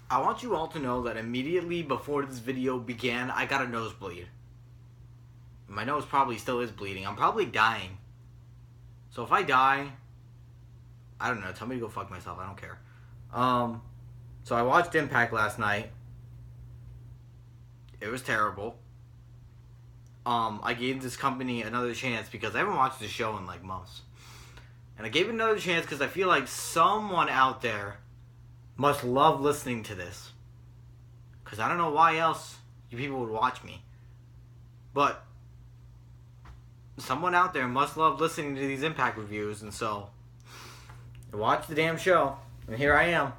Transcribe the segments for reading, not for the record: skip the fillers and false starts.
I want you all to know that immediately before this video began, I got a nosebleed. My nose probably still is bleeding. I'm probably dying. So if I die, I don't know. Tell me to go fuck myself. I don't care. So I watched Impact last night. It was terrible. I gave this company another chance because I haven't watched the show in like months. And I gave it another chance because I feel like someone out there must love listening to this. Because I don't know why else you people would watch me. But someone out there must love listening to these Impact reviews. And so I watched the damn show. And here I am.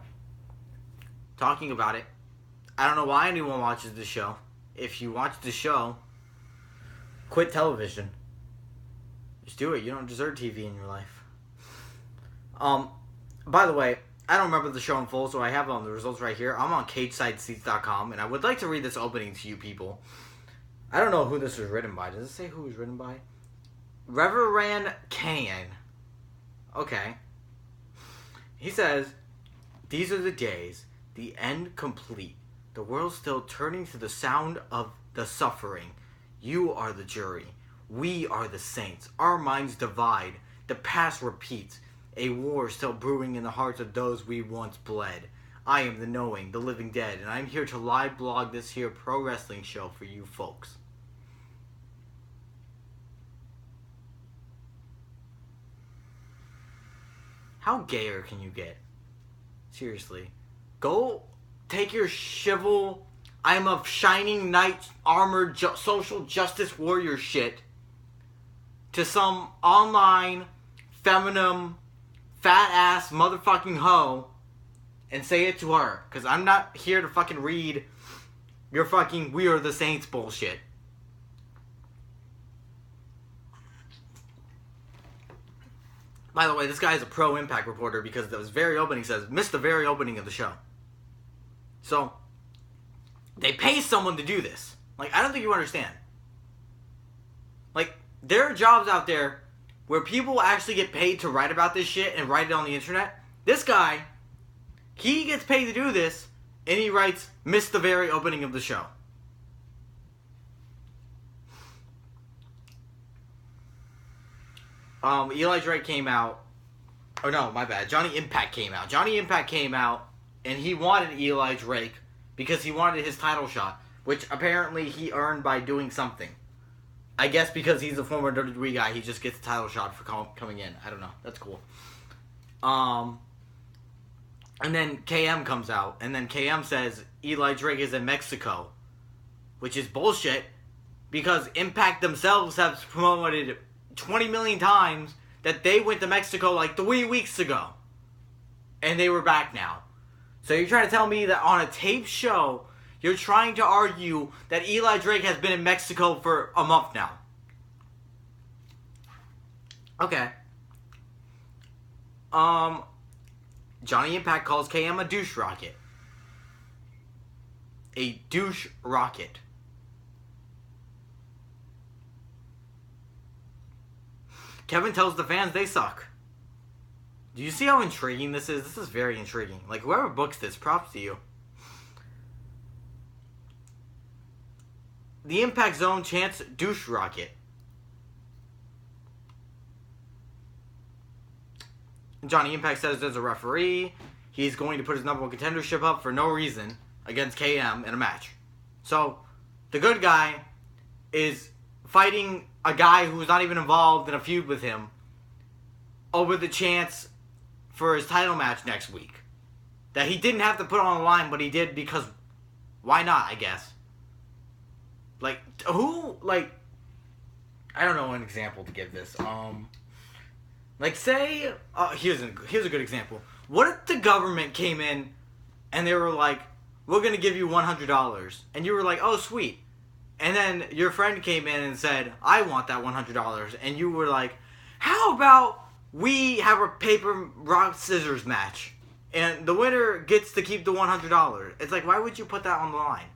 Talking about it. I don't know why anyone watches the show. If you watch the show, quit television. Just do it. You don't deserve TV in your life. By the way, I don't remember the show in full, so I have the results right here. I'm on CagesideSeats.com, and I would like to read this opening to you people. I don't know who this was written by. Does it say who it was written by? Reverend Kane. Okay. He says, "These are the days, the end complete. The world still turning to the sound of the suffering. You are the jury. We are the saints. Our minds divide. The past repeats. A war still brewing in the hearts of those we once bled. I am the knowing, the living dead, and I'm here to live blog this here pro wrestling show for you folks." How gayer can you get? Seriously. Go take your shivel, I'm a shining knight armored social justice warrior shit to some online feminine fat ass motherfucking hoe and say it to her. Because I'm not here to fucking read your fucking "We Are the Saints" bullshit. By the way, this guy is a pro Impact reporter because the very opening says, "Missed the very opening of the show." So, they pay someone to do this. Like, I don't think you understand. Like, there are jobs out there where people actually get paid to write about this shit and write it on the internet. This guy, he gets paid to do this, and he writes, "Missed the very opening of the show." Eli Drake came out. Oh no, my bad. Johnny Impact came out. Johnny Impact came out, and he wanted Eli Drake because he wanted his title shot, which apparently he earned by doing something. I guess because he's a former WWE guy, he just gets a title shot for coming in. I don't know. That's cool. And then KM comes out, and then KM says Eli Drake is in Mexico, which is bullshit because Impact themselves have promoted 20 million times that they went to Mexico like 3 weeks ago. And they were back now. So you're trying to tell me that on a taped show, you're trying to argue that Eli Drake has been in Mexico for a month now. Okay. Johnny Impact calls KM a douche rocket. A douche rocket. Kevin tells the fans they suck. Do you see how intriguing this is? This is very intriguing. Like, whoever books this, props to you. The Impact Zone chants douche rocket. Johnny Impact says there's a referee. He's going to put his number one contendership up for no reason against KM in a match. So, the good guy is fighting a guy who's not even involved in a feud with him over the chance for his title match next week. That he didn't have to put on the line, but he did because why not, I guess. Like, who, like, I don't know an example to give this. Like, say, here's a good example. What if the government came in and they were like, "We're going to give you $100. And you were like, "Oh, sweet." And then your friend came in and said, "I want that $100. And you were like, "How about we have a paper, rock, scissors match? And the winner gets to keep the $100. It's like, why would you put that on the line?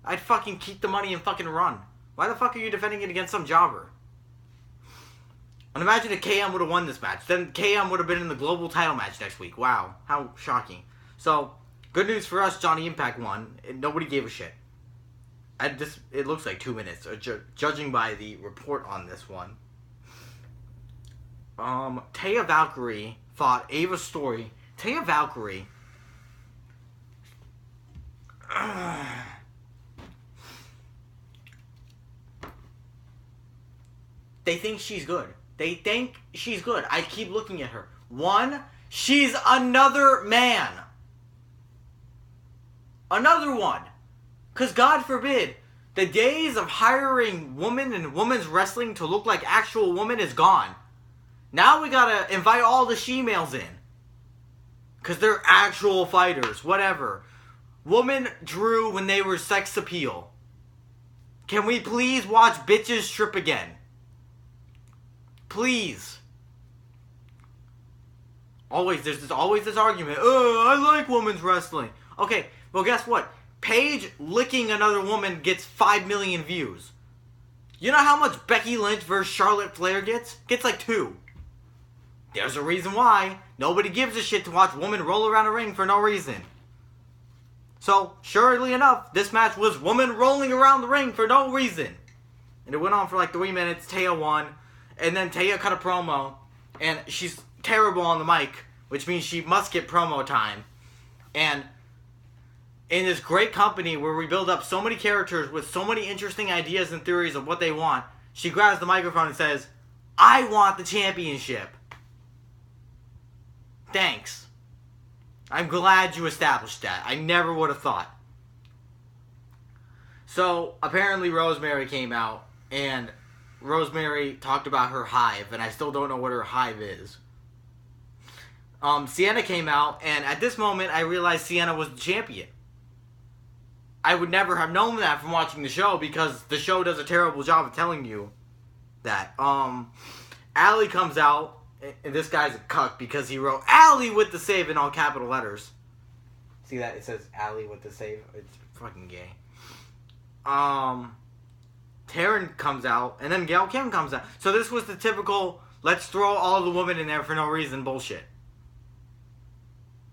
I'd fucking keep the money and fucking run. Why the fuck are you defending it against some jobber? And imagine if KM would have won this match. Then KM would have been in the global title match next week. Wow. How shocking. So, Good news for us, Johnny Impact won. Nobody gave a shit. It looks like 2 minutes, judging by the report on this one. Taya Valkyrie fought Ava Story. Taya Valkyrie. They think she's good. I keep looking at her. One, she's another man. Another one. Because God forbid, the days of hiring women and women's wrestling to look like actual women is gone. Now we gotta invite all the she-males in. Because they're actual fighters. Whatever. Women drew when they were sex appeal. Can we please watch bitches strip again? Please. There's always this argument. Oh, I like women's wrestling. Okay, well guess what? Paige licking another woman gets 5 million views. You know how much Becky Lynch versus Charlotte Flair gets? Gets like 2. There's a reason why. Nobody gives a shit to watch women roll around a ring for no reason. So, surely enough, this match was women rolling around the ring for no reason. And it went on for like 3 minutes. Taya won. And then Taya cut a promo. And she's terrible on the mic, which means she must get promo time. And in this great company where we build up so many characters with so many interesting ideas and theories of what they want, she grabs the microphone and says, I want the championship. Thanks. I'm glad you established that. I never would have thought. So, apparently Rosemary came out, and Rosemary talked about her hive, and I still don't know what her hive is. Sienna came out, and at this moment, I realized Sienna was the champion. I would never have known that from watching the show, because the show does a terrible job of telling you that. Allie comes out, and this guy's a cuck because he wrote Allie with the save in all capital letters. See that? It says Allie with the save. It's fucking gay. Taryn comes out, and then Gail Kim comes out. So this was the typical, let's throw all the women in there for no reason bullshit.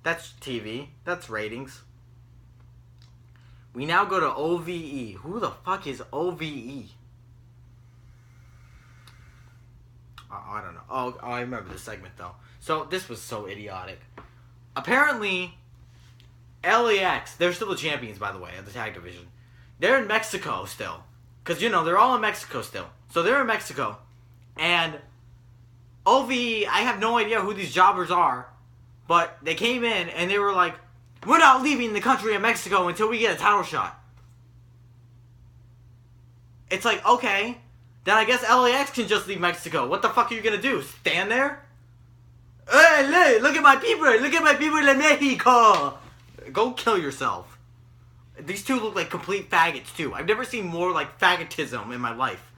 That's TV. That's ratings. We now go to OVE. Who the fuck is OVE? I don't know. Oh, I remember this segment, though. So, this was so idiotic. Apparently, LAX, they're still the champions, by the way, of the tag division. They're in Mexico still. Because, they're all in Mexico still. So, they're in Mexico. And OVE, I have no idea who these jobbers are. But they came in, and they were like, we're not leaving the country of Mexico until we get a title shot. It's like, okay. Then I guess LAX can just leave Mexico. What the fuck are you gonna do? Stand there? Hey, look at my people! Look at my people in Mexico! Go kill yourself. These two look like complete faggots, too. I've never seen more, like, faggotism in my life.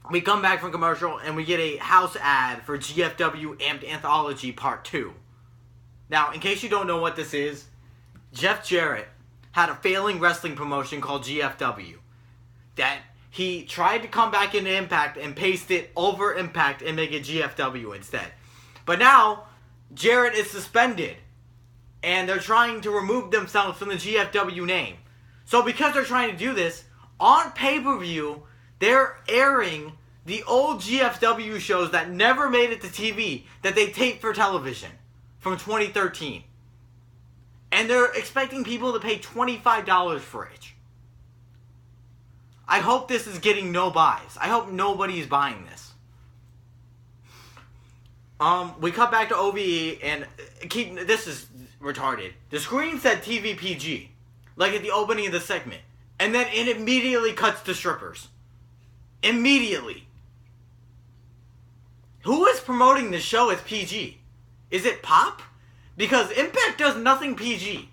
We come back from commercial, and we get a house ad for GFW Amped Anthology Part 2. Now, in case you don't know what this is, Jeff Jarrett had a failing wrestling promotion called GFW. That he tried to come back into Impact and paste it over Impact and make it GFW instead. But now, Jarrett is suspended. And they're trying to remove themselves from the GFW name. So because they're trying to do this, on pay-per-view, they're airing the old GFW shows that never made it to TV that they taped for television from 2013. And they're expecting people to pay $25 for it. I hope this is getting no buys. I hope nobody is buying this. We cut back to OVE and this is retarded. The screen said TV PG, like at the opening of the segment, and then it immediately cuts to strippers. Immediately. Who is promoting the show as PG? Is it Pop? Because Impact does nothing PG.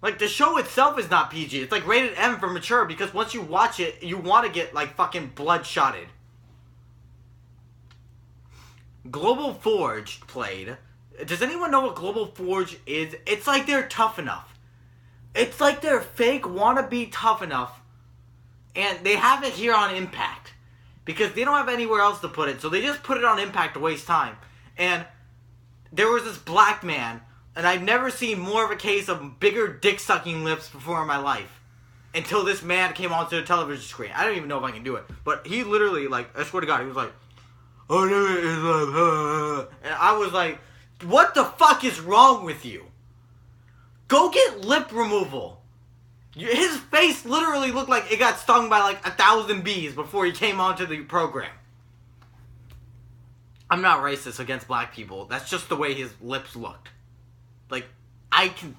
Like, the show itself is not PG. It's like rated M for mature because once you watch it, you want to get, like, fucking bloodshotted. Global Forge played. Does anyone know what Global Forge is? It's like they're tough enough. It's like they're fake wannabe tough enough. And they have it here on Impact. Because they don't have anywhere else to put it. So they just put it on Impact to waste time. And there was this black man, and I've never seen more of a case of bigger dick-sucking lips before in my life. Until this man came onto the television screen. I don't even know if I can do it. But he literally, like, I swear to God, he was like, oh, and I was like, what the fuck is wrong with you? Go get lip removal. His face literally looked like it got stung by like 1,000 bees before he came onto the program. I'm not racist against black people. That's just the way his lips looked. Like, I can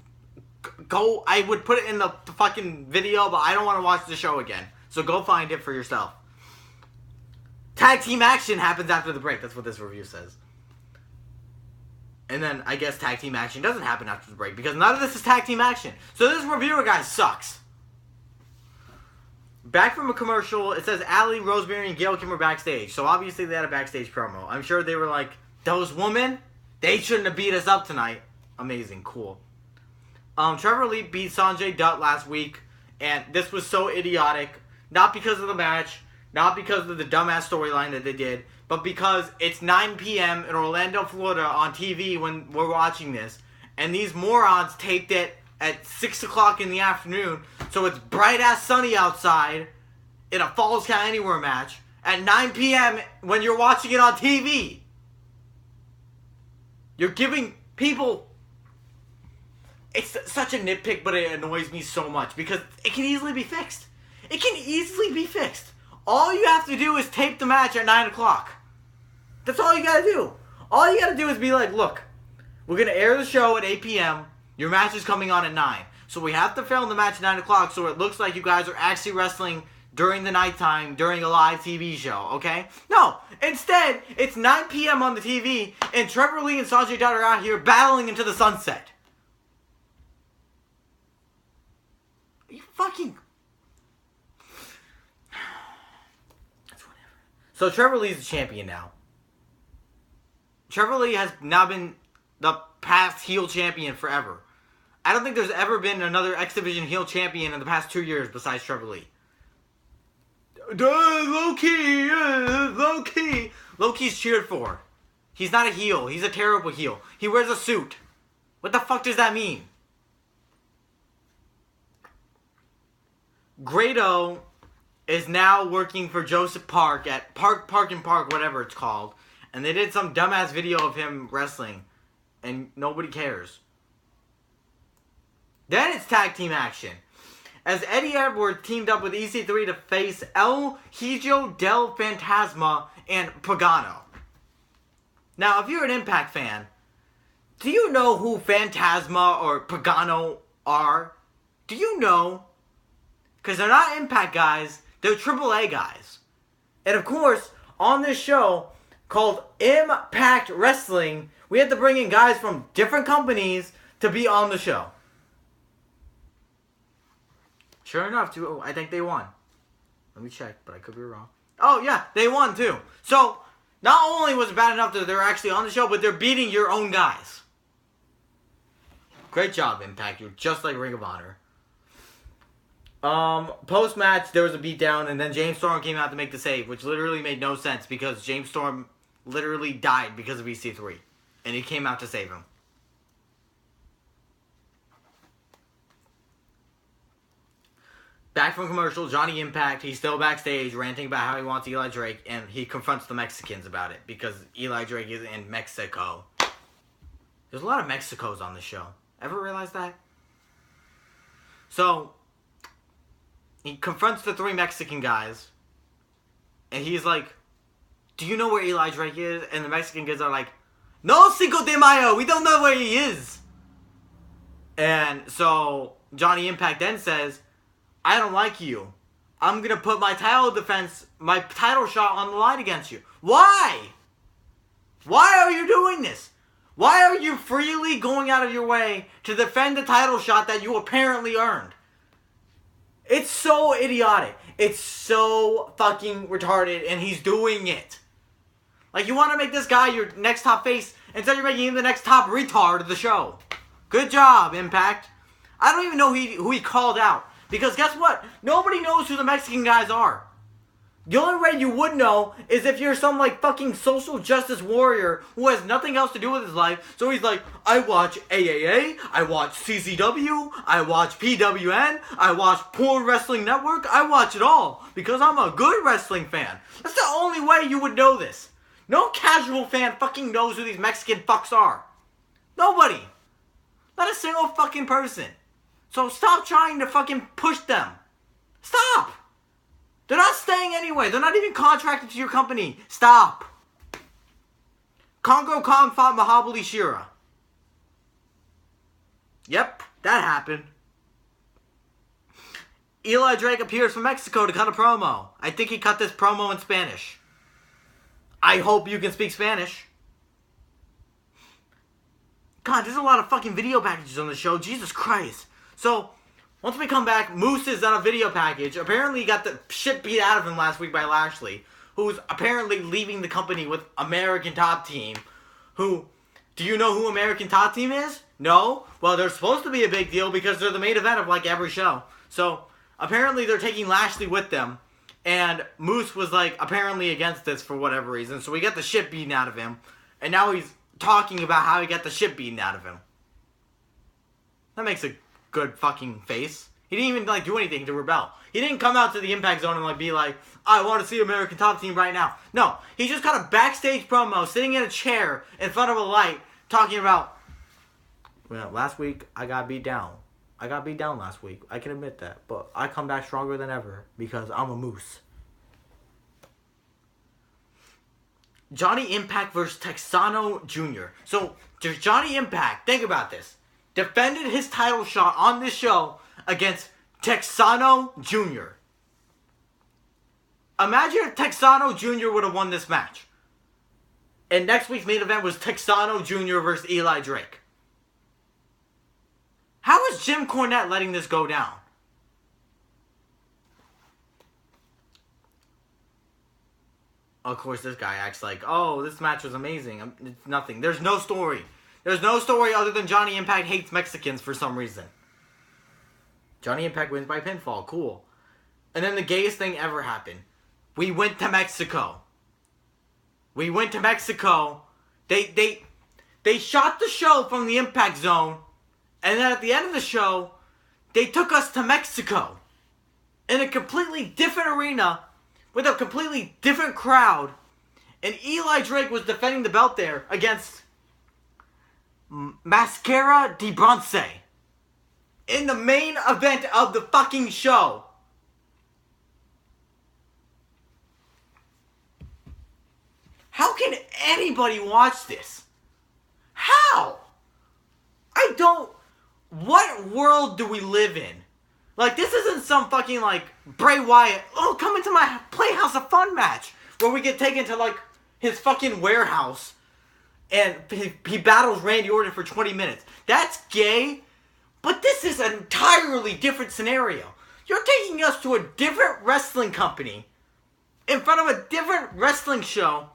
go, I would put it in the fucking video, but I don't want to watch the show again. So go find it for yourself. Tag team action happens after the break. That's what this review says. And then I guess tag team action doesn't happen after the break because none of this is tag team action. So this reviewer guy sucks. Back from a commercial, it says Allie, Rosemary, and Gail Kim were backstage. So obviously they had a backstage promo. I'm sure they were like, those women, they shouldn't have beat us up tonight. Amazing, cool. Trevor Lee beat Sanjay Dutt last week, and this was so idiotic. Not because of the match, not because of the dumbass storyline that they did, but because it's 9 p.m. in Orlando, Florida on TV when we're watching this, and these morons taped it at 6 o'clock in the afternoon, so it's bright-ass sunny outside in a Falls Count Anywhere match at 9 p.m. when you're watching it on TV. You're giving people... It's such a nitpick, but it annoys me so much because it can easily be fixed. It can easily be fixed. All you have to do is tape the match at 9 o'clock. That's all you gotta do. All you gotta do is be like, look, we're gonna air the show at 8 p.m. Your match is coming on at 9. So we have to film the match at 9 o'clock so it looks like you guys are actually wrestling during the nighttime, during a live TV show, okay? No, instead, it's 9 p.m. on the TV, and Trevor Lee and Sanjay Dutt are out here battling into the sunset. You fucking... That's whatever. So Trevor Lee's the champion now. Trevor Lee has now been the past heel champion forever. I don't think there's ever been another X Division heel champion in the past 2 years besides Trevor Lee. Low-key. Low-key's cheered for. He's not a heel. He's a terrible heel. He wears a suit. What the fuck does that mean? Grado is now working for Joseph Park at Park, whatever it's called. And they did some dumbass video of him wrestling. And nobody cares. Then it's tag team action. As Eddie Edwards teamed up with EC3 to face El Hijo del Fantasma and Pagano. Now, if you're an Impact fan, do you know who Fantasma or Pagano are? Do you know? Because they're not Impact guys, they're AAA guys. And of course, on this show called Impact Wrestling, we had to bring in guys from different companies to be on the show. Sure enough, too, I think they won. Let me check, but I could be wrong. Oh, yeah, they won, too. So, not only was it bad enough that they're actually on the show, but they're beating your own guys. Great job, Impact. You're just like Ring of Honor. Post-match, there was a beatdown, and then James Storm came out to make the save, which literally made no sense because James Storm literally died because of EC3. And he came out to save him. Back from commercial, Johnny Impact, he's still backstage ranting about how he wants Eli Drake, and he confronts the Mexicans about it because Eli Drake is in Mexico. There's a lot of Mexicos on this show. Ever realize that? So, he confronts the 3 Mexican guys, and he's like, do you know where Eli Drake is? And the Mexican guys are like, no, Cinco de Mayo, we don't know where he is. And so, Johnny Impact then says, I don't like you. I'm going to put my title defense, my title shot on the line against you. Why? Why are you doing this? Why are you freely going out of your way to defend the title shot that you apparently earned? It's so idiotic. It's so fucking retarded, and he's doing it. Like, you want to make this guy your next top face, instead you're making him the next top retard of the show. Good job, Impact. I don't even know who he called out. Because guess what? Nobody knows who the Mexican guys are. The only way you would know is if you're some like fucking social justice warrior who has nothing else to do with his life. So he's like, I watch AAA, I watch CCW, I watch PWN, I watch Pro Wrestling Network, I watch it all because I'm a good wrestling fan. That's the only way you would know this. No casual fan fucking knows who these Mexican fucks are. Nobody. Not a single fucking person. So stop trying to fucking push them. Stop. They're not staying anyway. They're not even contracted to your company. Stop. Congo Kong fought Mahabali Shira. Yep, that happened. Eli Drake appears from Mexico to cut a promo. I think he cut this promo in Spanish. I hope you can speak Spanish. God, there's a lot of fucking video packages on the show. Jesus Christ. So, once we come back, Moose is on a video package. Apparently he got the shit beat out of him last week by Lashley, who's apparently leaving the company with American Top Team. Who, do you know who American Top Team is? No? Well, they're supposed to be a big deal because they're the main event of like every show. So, apparently they're taking Lashley with them. And Moose was like apparently against this for whatever reason. So we got the shit beaten out of him. And now he's talking about how he got the shit beaten out of him. That makes a good fucking face. He didn't even like do anything to rebel. He didn't come out to the Impact Zone and like be like, I want to see American Top Team right now. No, he just cut a backstage promo sitting in a chair in front of a light talking about, well, last week I got beat down. I got beat down last week. I can admit that. But I come back stronger than ever because I'm a moose. Johnny Impact versus Texano Jr. So, Johnny Impact, think about this, defended his title shot on this show against Texano Jr. Imagine if Texano Jr. would have won this match. And next week's main event was Texano Jr. versus Eli Drake. How is Jim Cornette letting this go down? Of course, this guy acts like, oh, this match was amazing. It's nothing. There's no story. There's no story other than Johnny Impact hates Mexicans for some reason. Johnny Impact wins by pinfall. Cool. And then the gayest thing ever happened. We went to Mexico. We went to Mexico. They shot the show from the Impact Zone. And then at the end of the show, they took us to Mexico. In a completely different arena. With a completely different crowd. And Eli Drake was defending the belt there against Mascara de Bronce. In the main event of the fucking show. How can anybody watch this? How? I don't... What world do we live in? Like, this isn't some fucking, like, Bray Wyatt, oh, come into my Playhouse of Fun match, where we get taken to, like, his fucking warehouse, and he battles Randy Orton for 20 minutes. That's gay, but this is an entirely different scenario. You're taking us to a different wrestling company, in front of a different wrestling show,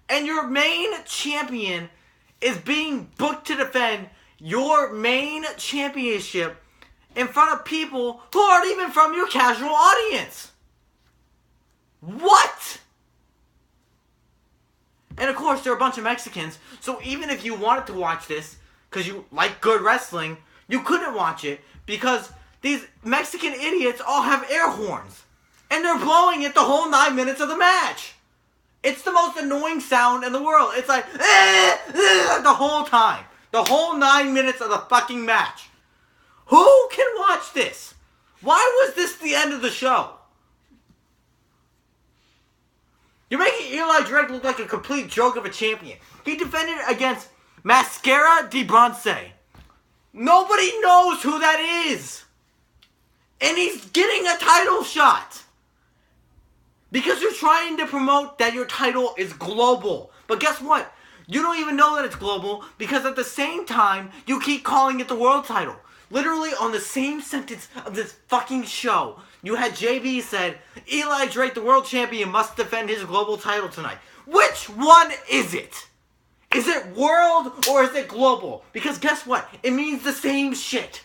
and your main champion is being booked to defend your main championship in front of people who aren't even from your casual audience. What? And of course, there are a bunch of Mexicans, so even if you wanted to watch this, because you like good wrestling, you couldn't watch it, because these Mexican idiots all have air horns. And they're blowing it the whole 9 minutes of the match. It's the most annoying sound in the world. It's like, the whole time. The whole 9 minutes of the fucking match. Who can watch this? Why was this the end of the show? You're making Eli Drake look like a complete joke of a champion. He defended against Mascara de Bronce. Nobody knows who that is. And he's getting a title shot. Because you're trying to promote that your title is global. But guess what? You don't even know that it's global because at the same time, you keep calling it the world title. Literally on the same sentence of this fucking show, you had JB said, Eli Drake, the world champion, must defend his global title tonight. Which one is it? Is it world or is it global? Because guess what? It means the same shit.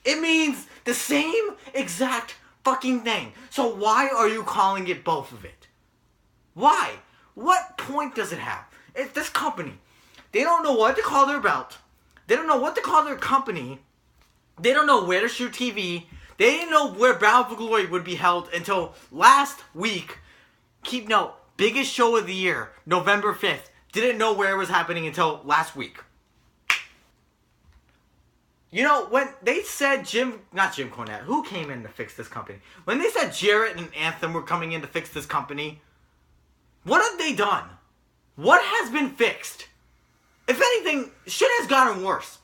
It means the same exact fucking thing. So why are you calling it both of it? Why? What point does it have? It's this company. They don't know what to call their belt. They don't know what to call their company. They don't know where to shoot TV. They didn't know where Bound for Glory would be held until last week. Keep note, biggest show of the year, November 5th. Didn't know where it was happening until last week. You know, when they said not Jim Cornette, who came in to fix this company? When they said Jarrett and Anthem were coming in to fix this company, what have they done? What has been fixed? If anything, shit has gotten worse.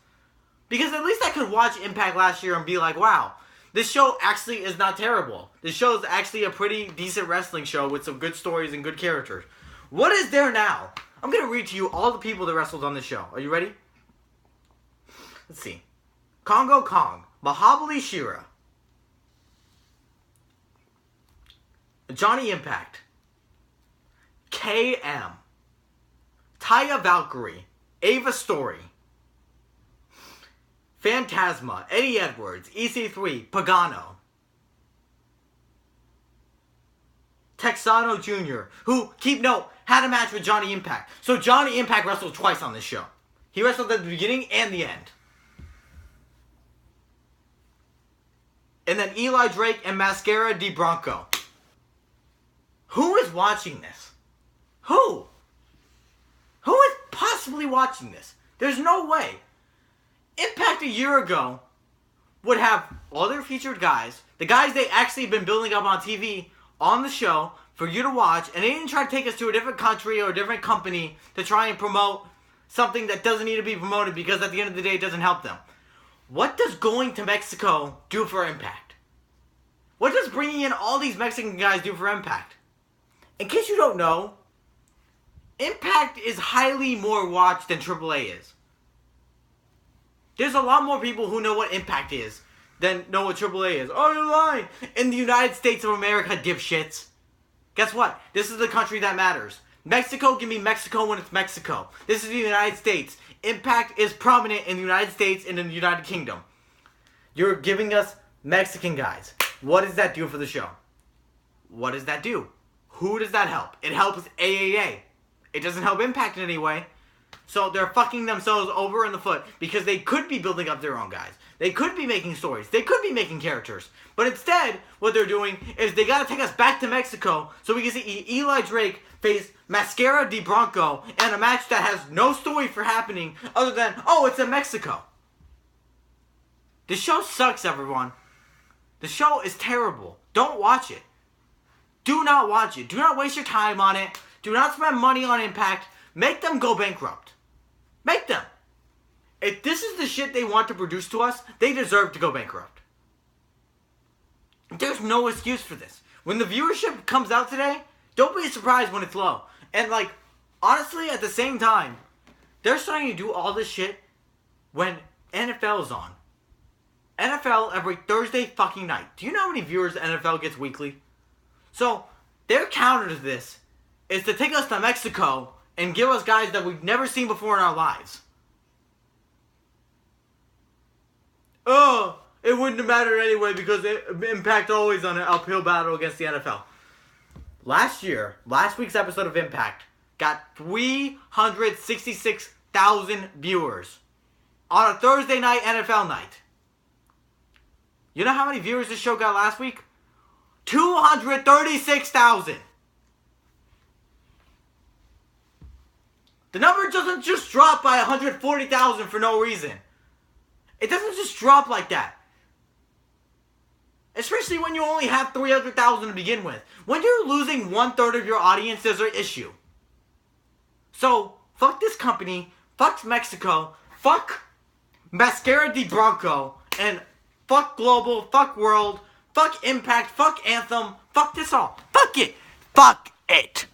Because at least I could watch Impact last year and be like, wow, this show actually is not terrible. This show is actually a pretty decent wrestling show with some good stories and good characters. What is there now? I'm going to read to you all the people that wrestled on this show. Are you ready? Let's see. Kongo Kong, Mahabali Shera, Johnny Impact, KM, Taya Valkyrie, Ava Story, Phantasma, Eddie Edwards, EC3, Pagano, Texano Jr., who, keep note, had a match with Johnny Impact. So Johnny Impact wrestled twice on this show. He wrestled at the beginning and the end. And then Eli Drake and Mascara Di Bronco. Who is watching this? Who? Who is possibly watching this? There's no way. Impact a year ago would have all their featured guys, the guys they actually been building up on TV, on the show for you to watch, and they didn't try to take us to a different country or a different company to try and promote something that doesn't need to be promoted because at the end of the day it doesn't help them. What does going to Mexico do for Impact? What does bringing in all these Mexican guys do for Impact? In case you don't know, Impact is highly more watched than AAA is. There's a lot more people who know what Impact is than know what AAA is. Oh, you're lying! In the United States of America, dipshits. Guess what? This is the country that matters. Mexico can be Mexico when it's Mexico. This is the United States. Impact is prominent in the United States and in the United Kingdom. You're giving us Mexican guys. What does that do for the show? What does that do? Who does that help? It helps AAA. It doesn't help Impact in any way. So they're fucking themselves over in the foot because they could be building up their own guys. They could be making stories. They could be making characters. But instead, what they're doing is they gotta take us back to Mexico so we can see Eli Drake face Mascara Di Bronco in a match that has no story for happening other than, oh, it's in Mexico. The show sucks, everyone. The show is terrible. Don't watch it. Do not watch it. Do not waste your time on it. Do not spend money on Impact. Make them go bankrupt. Make them. If this is the shit they want to produce to us, they deserve to go bankrupt. There's no excuse for this. When the viewership comes out today, don't be surprised when it's low. And like, honestly, at the same time, they're starting to do all this shit when NFL is on. NFL every Thursday fucking night. Do you know how many viewers the NFL gets weekly? So, their counter to this is to take us to Mexico and give us guys that we've never seen before in our lives. Oh, it wouldn't have mattered anyway because Impact always on an uphill battle against the NFL. Last week's episode of Impact got 366,000 viewers on a Thursday night NFL night. You know how many viewers this show got last week? 236,000. The number doesn't just drop by 140,000 for no reason. It doesn't just drop like that. Especially when you only have 300,000 to begin with. When you're losing 1/3 of your audience, there's an issue. So, fuck this company, fuck Mexico, fuck Mascara Di Bronco, and fuck Global, fuck World, fuck Impact, fuck Anthem, fuck this all. Fuck it. Fuck it.